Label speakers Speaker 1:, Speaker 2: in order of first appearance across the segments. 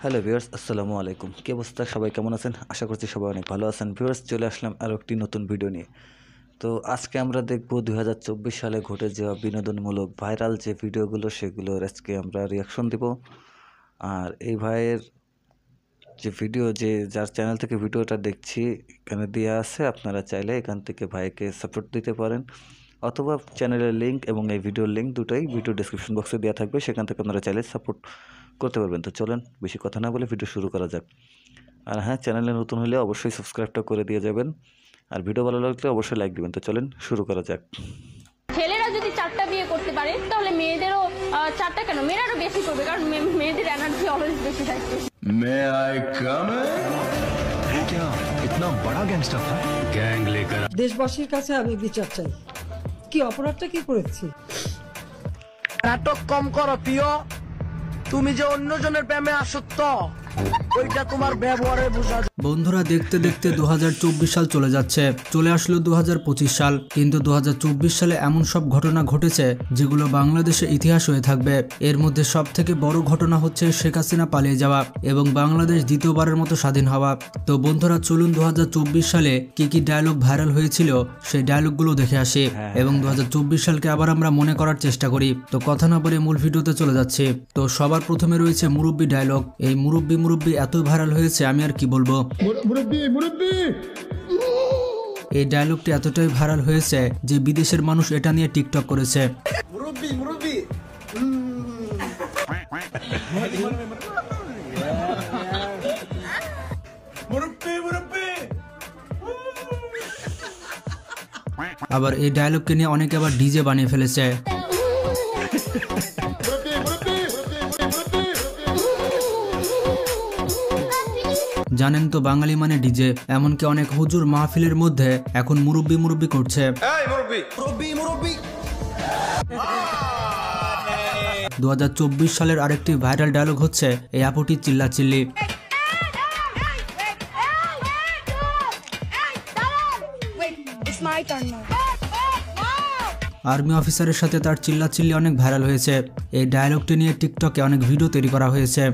Speaker 1: Hello viewers, আসসালামু আলাইকুম। কি অবস্থা, সবাই কেমন আছেন? আশা করছি সবাই অনেক ভালো আছেন। ভিউয়ার্স, চলে আসলাম আরও একটি নতুন ভিডিও নিয়ে। তো আজকে আমরা দেখব 2024 সালে ঘটে যাওয়া বিনোদনমূলক ভাইরাল যে ভিডিওগুলো, সেগুলোর আজকে আমরা রিয়াকশন দিব। আর এই ভাইয়ের যে ভিডিও, যার চ্যানেল থেকে ভিডিওটা দেখছি, এখানে দেওয়া আছে, আপনারা চাইলে এখান থেকে ভাইকে সাপোর্ট দিতে পারেন, অথবা চ্যানেলের লিঙ্ক এবং এই ভিডিওর লিঙ্ক দুটোই ভিডিও ডেসক্রিপশন বক্সে দেওয়া থাকবে, সেখান থেকে আপনারা চাইলে সাপোর্ট করতে পারবেন। তো চলেন বেশি কথা না বলে ভিডিও শুরু করা যাক। আর হ্যাঁ, চ্যানেলে নতুন হলে অবশ্যই সাবস্ক্রাইবটা করে দিয়ে যাবেন, আর ভিডিও ভালো লাগলে অবশ্যই লাইক দিবেন। তো চলেন শুরু করা যাক।
Speaker 2: ছেলেরা যদি 4টা বিয়ে করতে পারে তাহলে মেয়েদেরও 4টা কেন, মেয়েরাও বেশি করবে, কারণ মেয়েদের এনার্জি অলওয়েজ বেশি থাকে।
Speaker 3: May I come in? क्या इतना बड़ा गैंगस्टर था? गैंग लेकर
Speaker 4: দেশবাসীর কাছে আমি বিচার চাই। কি অপরাধটা কি করেছি?
Speaker 5: নাটক কম করো প্রিয়, তুমি যে অন্যজনের প্রেমে আসক্ত ওইটা তোমার ব্যবহারে বোঝা যায়।
Speaker 6: বন্ধুরা, দেখতে দেখতে 2024 সাল চলে যাচ্ছে, চলে আসলো 2025 সাল। কিন্তু 2024 সালে এমন সব ঘটনা ঘটেছে যেগুলো বাংলাদেশে ইতিহাস হয়ে থাকবে। এর মধ্যে সব থেকে বড় ঘটনা হচ্ছে শেখ হাসিনা পালিয়ে যাওয়া এবং বাংলাদেশ দ্বিতীয়বারের মতো স্বাধীন হওয়া। তো বন্ধুরা, চলুন 2024 সালে কি কি ডায়লগ ভাইরাল হয়েছিল সেই ডায়লগগুলো দেখে আসি এবং 2024 সালকে আবার আমরা মনে করার চেষ্টা করি। তো কথা না বলে মূল ভিডিওতে চলে যাচ্ছি। তো সবার প্রথমে রয়েছে মুরব্বি ডায়লগ। এই মুরব্বি এত ভাইরাল হয়েছে, আমি আর কি বলবো। এই ডায়লগটি এতটাই ভাইরাল হয়েছে যে বিদেশের মানুষ এটা নিয়ে টিকটক করেছে। আবার এই ডায়লগকে নিয়ে অনেকে আবার ডিজে বানিয়ে ফেলেছে। জানেন তো, বাঙালি মানে ডিজে। এমনকি অনেক হুজুর মাহফিলের মধ্যে এখন মুরব্বি করছে। 2024 সালের আরেকটি ভাইরাল ডায়লগ হচ্ছে এই আপুটি চিল্লাচিল্লি। আর্মি অফিসারের সাথে তার চিল্লাচিল্লি অনেক ভাইরাল হয়েছে। এই ডায়লগটি নিয়ে টিকটকে অনেক ভিডিও তৈরি করা হয়েছে।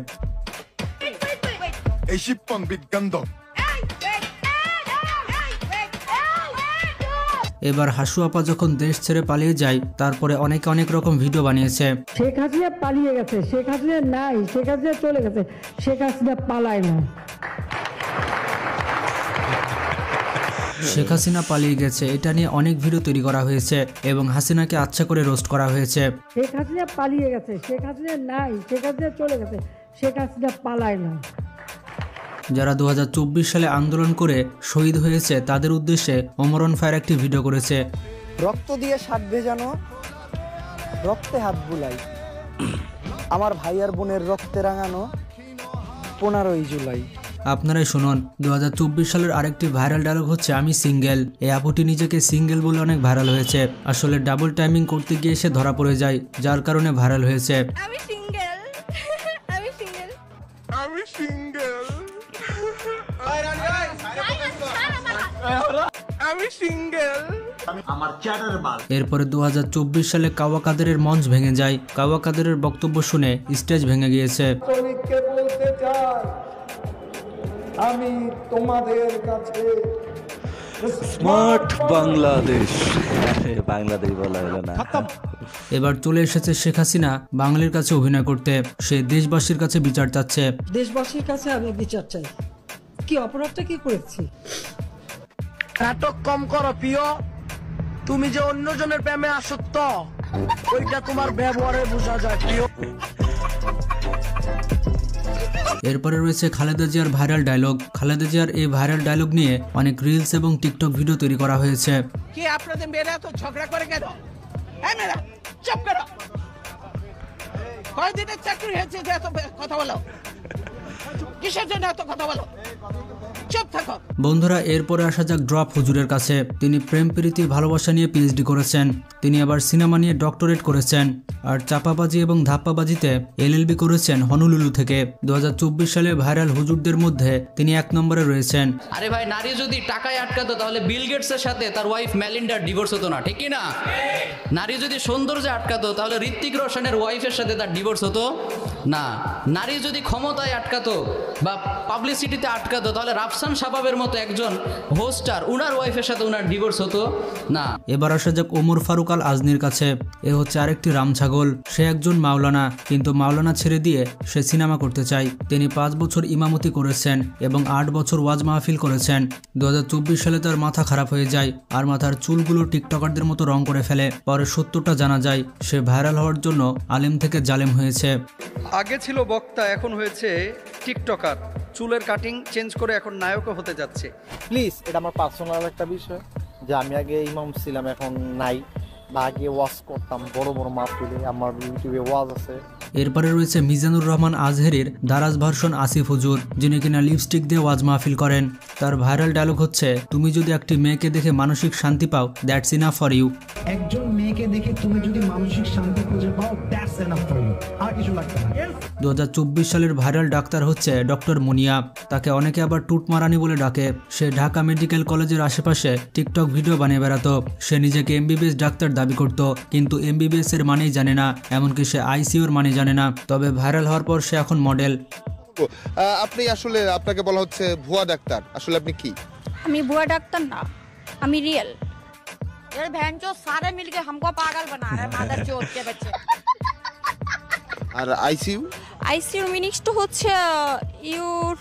Speaker 6: এবার হাসু আপা যখন দেশ ছেড়ে পালিয়ে যায়, তারপরে অনেকে অনেক রকম ভিডিও বানিয়েছে।
Speaker 4: শেখ হাসিনা পালিয়ে গেছে, শেখ হাসিনা নাই, শেখ হাসিনা চলে গেছে, শেখ হাসিনা পালায় না।
Speaker 6: শেখ হাসিনা পালিয়ে গেছে, এটা নিয়ে অনেক ভিডিও তৈরি করা হয়েছে এবং হাসিনাকে আচ্ছা করে রোস্ট করা হয়েছে।
Speaker 4: শেখ হাসিনা পালিয়ে গেছে, শেখ হাসিনা নাই, শেখ হাসিনা চলে গেছে, শেখ হাসিনা পালায় না।
Speaker 6: যারা 2024 সালে আন্দোলন করে শহীদ হয়েছে তাদের উদ্দেশ্যে ওমর অন ফায়ার একটি ভিডিও করেছে।
Speaker 5: রক্ত দিয়ে শার্ট ভেজানো, রক্তে হাত বুলাই, আমার ভাই আর বোনের রক্তে রাঙানো 15ই জুলাই।
Speaker 6: আপনারাই শুনুন। 2024 সালের আরেকটি ভাইরাল ডায়লগ হচ্ছে আমি সিঙ্গেল। এই আপুটি নিজেকে সিঙ্গেল বলে অনেক ভাইরাল হয়েছে। আসলে ডাবল টাইমিং করতে গিয়ে সে ধরা পড়ে যায়, যার কারণে ভাইরাল হয়েছে।
Speaker 2: আমি সিঙ্গেল, আমি সিঙ্গেল,
Speaker 3: আমি সিঙ্গেল, আমি সিঙ্গেল, আমার চ্যাটার বাল।
Speaker 6: এরপরে 2024 সালে কাওয়া কাদেরের মঞ্চ ভেঙে যায়। কাওয়া কাদেরের বক্তব্য শুনে স্টেজ ভেঙে গিয়েছে।
Speaker 5: শ্রমিককে বলতে চাই, আমি তোমাদের কাছে
Speaker 1: স্মার্ট বাংলাদেশ, বাংলাদেশ বলা হলো না।
Speaker 6: এবার চলে এসেছে শেখ হাসিনা বাঙালির কাছে অভিনয় করতে। সে দেশবাসীর কাছে বিচার চাচ্ছে।
Speaker 4: দেশবাসীর কাছে আমি বিচার চাই। কি অপরাধটা কি করেছি?
Speaker 5: নাটক কম করো প্রিয়, তুমি যে অন্যজনের প্রেমে আসক্ত ওইটা তোমার ব্যবহারে বোঝা যায় প্রিয়।
Speaker 6: এরপরে রয়েছে খালেদা জিয়ার ভাইরাল ডায়লগ। খালেদা জিয়ার এই ভাইরাল ডায়লগ নিয়ে অনেক রিলস এবং টিকটক ভিডিও তৈরি করা হয়েছে।
Speaker 7: কি আপনাদের মেয়েরা তো ঝগড়া করে কেন? হ্যাঁ মেয়েরা চুপ করো, কয়দিনের চাকরি হয়েছে যে এত কথা বলো? কিসের জন্য এত কথা বলো? চুপ থাকো।
Speaker 6: বন্ধুরা, এরপরে আসা যাক ড্রপ হুজুরের কাছে। তিনি প্রেম প্রীতি ভালোবাসা নিয়ে পিএইচডি করেছেন। তিনি আবার সিনেমা নিয়ে ডক্টরেট করেছেন আর চাপাবাজি এবং ধাপ্পাবাজিতে এলএলবি করেছেন হনুলুলু থেকে। 2024 সালে ভাইরাল হুজুরদের মধ্যে তিনি 1 নম্বরে রয়েছেন।
Speaker 8: আরে ভাই, নারী যদি টাকায় আটকাতো তাহলে বিল গেটসের সাথে তার ওয়াইফ মেলিন্ডার ডিভোর্স হতো না, ঠিক কি না? নারী যদি সৌন্দর্যে আটকাতো তাহলে ঋত্বিক রোশনের ওয়াইফের সাথে তার ডিভোর্স হতো না। নারী যদি ক্ষমতায় আটকাতো বা পাবলিসিটিতে আটকাতো তাহলে রাফসান শাবাবের মতো একজন হোস্টার উনার ওয়াইফের সাথে উনার ডিভোর্স হতো না।
Speaker 6: এবার আসা যাক ওমর ফারুক আল আজনির কাছে। এ হচ্ছে আরেকটি রামছাগল। সে একজন মাওলানা, কিন্তু মাওলানা ছেড়ে দিয়ে সে সিনেমা করতে চায়। তিনি 5 বছর ইমামতি করেছেন এবং 8 বছর ওয়াজ মাহফিল করেছেন। 2024 সালে তার মাথা খারাপ হয়ে যায় আর মাথার চুলগুলো টিকটকারদের মতো রং করে ফেলে। পরে সত্যটা জানা যায়, সে ভাইরাল হওয়ার জন্য আলেম থেকে জালেম হয়েছে।
Speaker 9: আগে ছিল বক্তা, এখন হয়েছে টিকটকার। চুলের কাটিং চেঞ্জ করে এখন নায়কও হতে যাচ্ছে।
Speaker 5: প্লিজ, এটা আমার পার্সোনাল একটা বিষয় যে আমি আগে ইমাম ছিলাম, এখন নাই। বা আগে ওয়াজ করতাম বড় বড় মাহফিলে, আমার ইউটিউবে ওয়াজ আছে।
Speaker 6: এরপরে রয়েছে মিজানুর রহমান আজহেরির দারাজ ভার্সন আসিফ হুজুর, যিনি কিনা লিপস্টিক দিয়ে ওয়াজ মাহফিল করেন। তার ভাইরাল ডায়লগ হচ্ছে, তুমি যদি একটি মেয়েকে দেখে মানসিক শান্তি পাও, দ্যাটস ইনাফ ফর ইউ।
Speaker 10: একজন মেয়েকে দেখে তুমি যদি মানসিক শান্তি খুঁজে পাও, দ্যাটস ইনাফ ফর ইউ, আর কিছু লাগবে না।
Speaker 6: 2024 সালের ভাইরাল ডাক্তার হচ্ছে ডক্টর মুনিয়া। তাকে অনেকে আবার টুটমারানি বলে ডাকে। সে ঢাকা মেডিকেল কলেজের আশেপাশে টিকটক ভিডিও বানিয়ে বেড়াতো। সে নিজেকে এমবিবিএস ডাক্তার দাবি করত, কিন্তু এমবিবিএস এর মানেই জানে না, এমনকি সে আইসিইউর মানে জানে না। তবে ভাইরাল হওয়ার পর সে এখন মডেল।
Speaker 11: আপনি আসলে, আপনাকে বলা হচ্ছে ভুয়া ডাক্তার, আসলে আপনি কি?
Speaker 2: আমি বুয়া ডাক্তার না, আমি রিয়েল।
Speaker 12: ये बहन जो सारे मिलके हमको पागल बना रहे हैं, मादर चोद के बच्चे।
Speaker 11: আর আইসিইউ?
Speaker 2: আইসিইউ মিনিংস তো হচ্ছে ইউর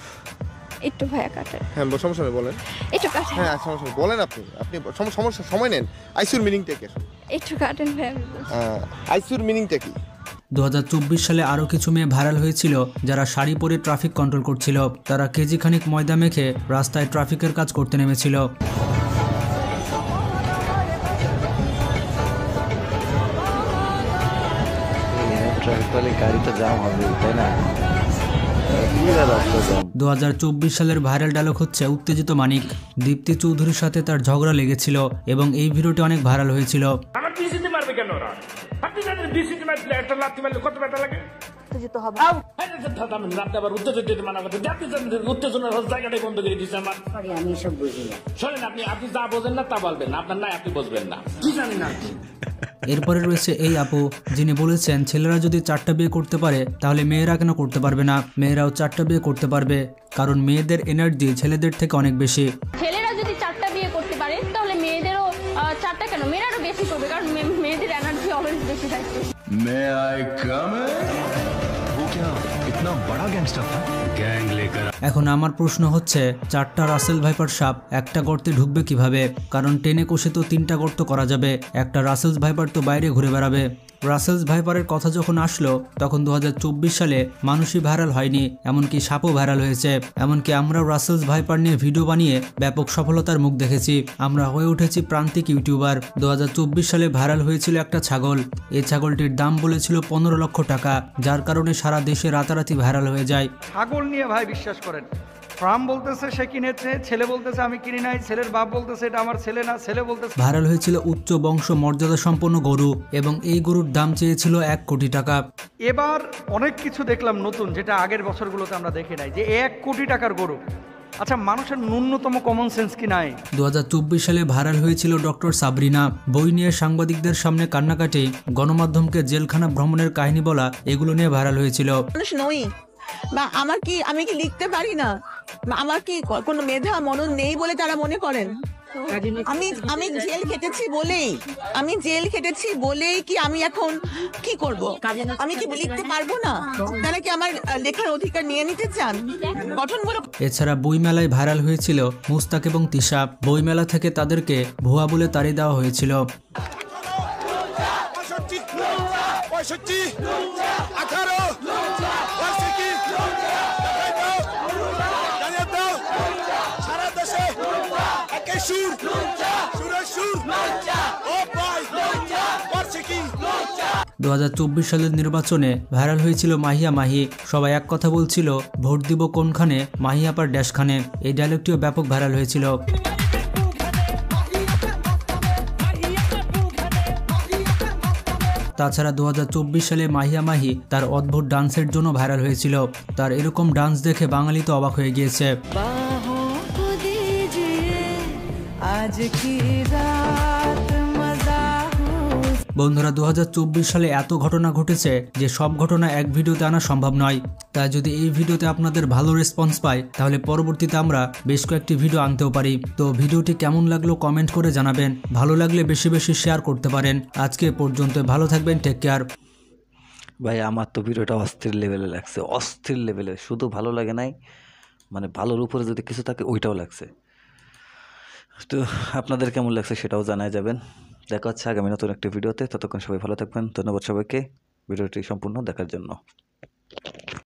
Speaker 2: একটু ভায়া কাটে।
Speaker 11: হ্যাঁ, সমস্যা নেই, বলেন।
Speaker 2: একটু কাটে।
Speaker 11: হ্যাঁ, সমস্যা নেই, বলেন। আপনি সমস্যা, সময় নেন। আইসিইউর মিনিংটা কি?
Speaker 2: একটু কাটেন ভাইয়া।
Speaker 11: আইসিইউর মিনিংটা কি?
Speaker 6: 2024 সালে আরও কিছু মেয়ে ভাইরাল হয়েছিল যারা শাড়ি পরে ট্রাফিক কন্ট্রোল করছিল। তারা কেজি খানিক ময়দা মেখে রাস্তায় ট্রাফিকের কাজ করতে নেমেছিল।
Speaker 1: গাড়ি তো জাম হবে, তাই না?
Speaker 6: 2024 সালের ভাইরাল ডায়লগ হচ্ছে উত্তেজিত মানিক। দীপ্তি চৌধুরীর সাথে তার ঝগড়া লেগেছিল এবং এই ভিডিওটি অনেক ভাইরাল হয়েছিল। এরপরে রয়েছে এই আপু, যিনি বলেছেন ছেলেরা যদি 4টা বিয়ে করতে পারে তাহলে মেয়েরা কেন করতে পারবে না? মেয়েরাও 4টা বিয়ে করতে পারবে, কারণ মেয়েদের এনার্জি ছেলেদের থেকে অনেক বেশি।
Speaker 2: ছেলেরা যদি 4টা বিয়ে করতে পারে তাহলে মেয়েদেরও 4টা কেন, মেয়েরাও বেশি করবে, কারণ মেয়েদের এনার্জি অলওয়েজ বেশি থাকে।
Speaker 3: May I come in? वो क्या इतना बड़ा गैंगस्टर था? गैंग लेकर।
Speaker 6: এখন আমার প্রশ্ন হচ্ছে, 4টা রাসেল ভাইপার সাপ একটা গর্তে ঢুকবে কিভাবে? কারণ টেনে কষে তো 3টা গর্ত করা যাবে, একটা রাসেলস ভাইপার তো বাইরে ঘুরে বেড়াবে। রাসেলস ভাইপারের কথা যখন আসলো তখন 2024 সালে মানুষই ভাইরাল হয়নি, এমনকি সাপও ভাইরাল হয়েছে। এমনকি আমরাও রাসেলস ভাইপার নিয়ে ভিডিও বানিয়ে ব্যাপক সফলতার মুখ দেখেছি। আমরা হয়ে উঠেছি প্রান্তিক ইউটিউবার। 2024 সালে ভাইরাল হয়েছিল একটা ছাগল। এই ছাগলটির দাম বলেছিল 15 লক্ষ টাকা, যার কারণে সারা দেশে রাতারাতি ভাইরাল হয়ে যায়।
Speaker 9: ছাগল নিয়ে ভাই বিশ্বাস করেন, ফার্ম বলতেছে সে কিনেছে, ছেলে বলতেছে আমি কিনি নাই, ছেলের বাপ বলতেছে এটা আমার ছেলে না, ছেলে বলতেছে।
Speaker 6: ভাইরাল হয়েছিল উচ্চ বংশ মর্যাদা সম্পন্ন গরু এবং এই গরুর দাম চেয়েছিল 1 কোটি টাকা।
Speaker 9: এবার অনেক কিছু দেখলাম নতুন, যেটা আগের বছরগুলোতে আমরা দেখি নাই, যে 1 কোটি টাকার গরু। আচ্ছা, মানুষের ন্যূনতম কমন সেন্স কি নাই?
Speaker 6: 2024 সালে ভাইরাল হয়েছিল ডক্টর সাবরিনা। বই নিয়ে সাংবাদিকদের সামনে কান্নাকাটি, গণমাধ্যমকে জেলখানা ভ্রমণের কাহিনী বলা, এগুলো নিয়ে ভাইরাল হয়েছিল।
Speaker 12: বা আমি কি লিখতে পারি না, আমার কি কোনো মেধা মনন নেই বলে তারা মনে করেন? আমি জেল খেটেছি বলেই কি আমি এখন কি করব? আমি কি লিখতে পারবো না? তারা কি আমার লেখার অধিকার নিয়ে নিতে চান? গঠনমূলক।
Speaker 6: এছাড়া বইমেলায় ভাইরাল হয়েছিল মুস্তাক এবং তিশা। বইমেলা থেকে তাদেরকে ভুয়া বলে তাড়িয়ে দেওয়া হয়েছিল। 2024 সালের নির্বাচনে ভাইরাল হয়েছিল মাহিয়া মাহি। সবাই এক কথা বলছিল, ভোট দিব কোনখানে, মাহিয়া পার ড্যাশখানে। এই ডায়লগটিও ব্যাপক ভাইরাল হয়েছিল। তাছাড়া 2024 সালে মাহিয়া মাহি তার অদ্ভুত ডান্সের জন্য ভাইরাল হয়েছিল। তার এরকম ডান্স দেখে বাঙালি তো অবাক হয়ে গিয়েছে। বন্ধুরা, 2024 সালে এত ঘটনা ঘটেছে যে সব ঘটনা এক ভিডিওতে আনা সম্ভব নয়। তাই যদি এই ভিডিওতে আপনাদের ভালো রেসপন্স পাই, তাহলে পরবর্তীতে আমরা বেশ কয়েকটি ভিডিও আনতেও পারি। তো ভিডিওটি কেমন লাগলো কমেন্ট করে জানাবেন। ভালো লাগলে বেশি বেশি শেয়ার করতে পারেন। আজকে পর্যন্ত ভালো থাকবেন, টেক কেয়ার।
Speaker 1: ভাই আমার তো ভিডিওটা অস্থির লেভেলে লাগছে, অস্থির লেভেলে। শুধু ভালো লাগে নাই, মানে ভালোর উপরে যদি কিছু থাকে ওইটাও লাগছে। তো আপনাদের কেমন লাগছে সেটাও জানাই যাবেন। দেখা হচ্ছে আগামী নতুন একটি ভিডিওতে। ততক্ষণ সবাই ভালো থাকবেন। ধন্যবাদ সবাইকে ভিডিওটি সম্পূর্ণ দেখার জন্য।